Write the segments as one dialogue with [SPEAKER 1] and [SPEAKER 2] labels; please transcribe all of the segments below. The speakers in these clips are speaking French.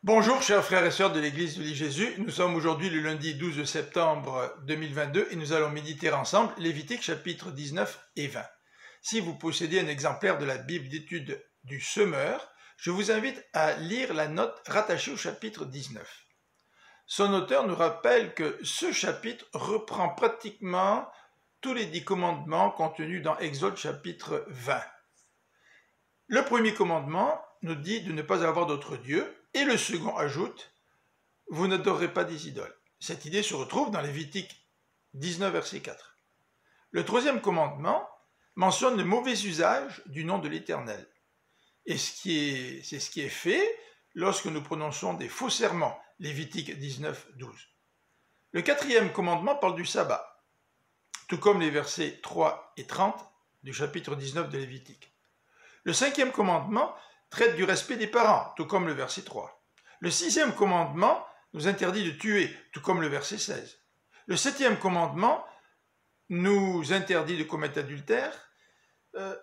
[SPEAKER 1] Bonjour chers frères et sœurs de l'église de l'I-Jésus, nous sommes aujourd'hui le lundi 12 septembre 2022 et nous allons méditer ensemble Lévitique chapitre 19 et 20. Si vous possédez un exemplaire de la Bible d'études du Semeur, je vous invite à lire la note rattachée au chapitre 19. Son auteur nous rappelle que ce chapitre reprend pratiquement tous les 10 commandements contenus dans Exode chapitre 20. Le premier commandement nous dit de ne pas avoir d'autre Dieu, et le second ajoute « Vous n'adorerez pas des idoles ». Cette idée se retrouve dans Lévitique 19, verset 4. Le troisième commandement mentionne le mauvais usage du nom de l'Éternel. Et c'est ce qui est fait lorsque nous prononçons des faux serments, Lévitique 19, 12. Le quatrième commandement parle du sabbat, tout comme les versets 3 et 30 du chapitre 19 de Lévitique. Le cinquième commandement traite du respect des parents, tout comme le verset 3. Le sixième commandement nous interdit de tuer, tout comme le verset 16. Le septième commandement nous interdit de commettre adultère.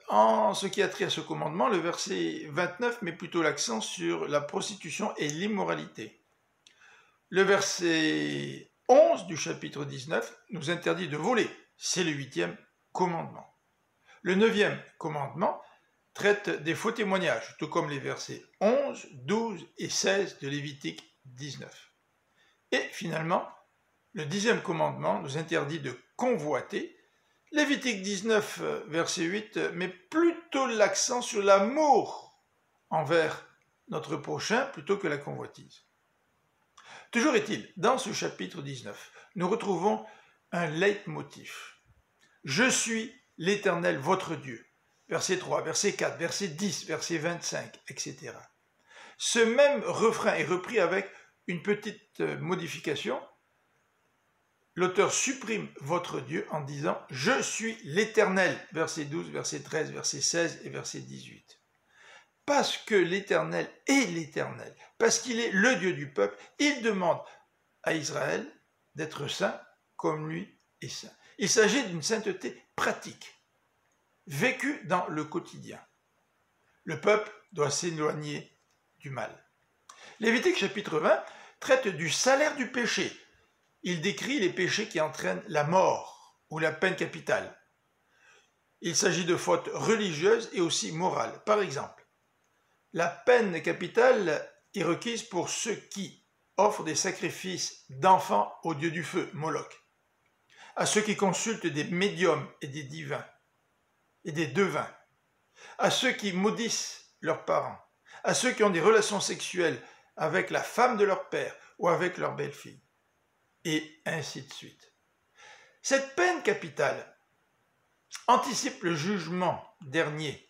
[SPEAKER 1] En ce qui a trait à ce commandement, le verset 29 met plutôt l'accent sur la prostitution et l'immoralité. Le verset 11 du chapitre 19 nous interdit de voler. C'est le huitième commandement. Le neuvième commandement traite des faux témoignages, tout comme les versets 11, 12 et 16 de Lévitique 19. Et finalement, le dixième commandement nous interdit de convoiter. Lévitique 19, verset 8, met plutôt l'accent sur l'amour envers notre prochain plutôt que la convoitise. Toujours est-il, dans ce chapitre 19, nous retrouvons un leitmotiv. « Je suis l'Éternel, votre Dieu ». Verset 3, verset 4, verset 10, verset 25, etc. Ce même refrain est repris avec une petite modification. L'auteur supprime votre Dieu en disant « Je suis l'Éternel », verset 12, verset 13, verset 16 et verset 18. Parce que l'Éternel est l'Éternel, parce qu'il est le Dieu du peuple, il demande à Israël d'être saint comme lui est saint. Il s'agit d'une sainteté pratique, vécu dans le quotidien. Le peuple doit s'éloigner du mal. Lévitique chapitre 20 traite du salaire du péché. Il décrit les péchés qui entraînent la mort ou la peine capitale. Il s'agit de fautes religieuses et aussi morales. Par exemple, la peine capitale est requise pour ceux qui offrent des sacrifices d'enfants au dieu du feu, Moloch, à ceux qui consultent des médiums et des divins, et des devins, à ceux qui maudissent leurs parents, à ceux qui ont des relations sexuelles avec la femme de leur père ou avec leur belle-fille, et ainsi de suite. Cette peine capitale anticipe le jugement dernier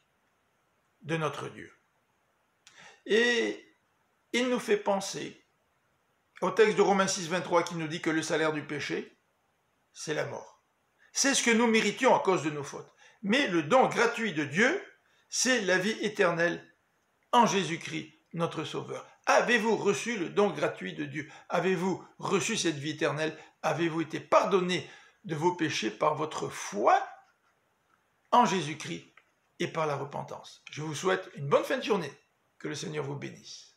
[SPEAKER 1] de notre Dieu. Et il nous fait penser au texte de Romains 6, 23 qui nous dit que le salaire du péché, c'est la mort. C'est ce que nous méritions à cause de nos fautes. Mais le don gratuit de Dieu, c'est la vie éternelle en Jésus-Christ, notre Sauveur. Avez-vous reçu le don gratuit de Dieu? Avez-vous reçu cette vie éternelle? Avez-vous été pardonné de vos péchés par votre foi en Jésus-Christ et par la repentance? Je vous souhaite une bonne fin de journée. Que le Seigneur vous bénisse.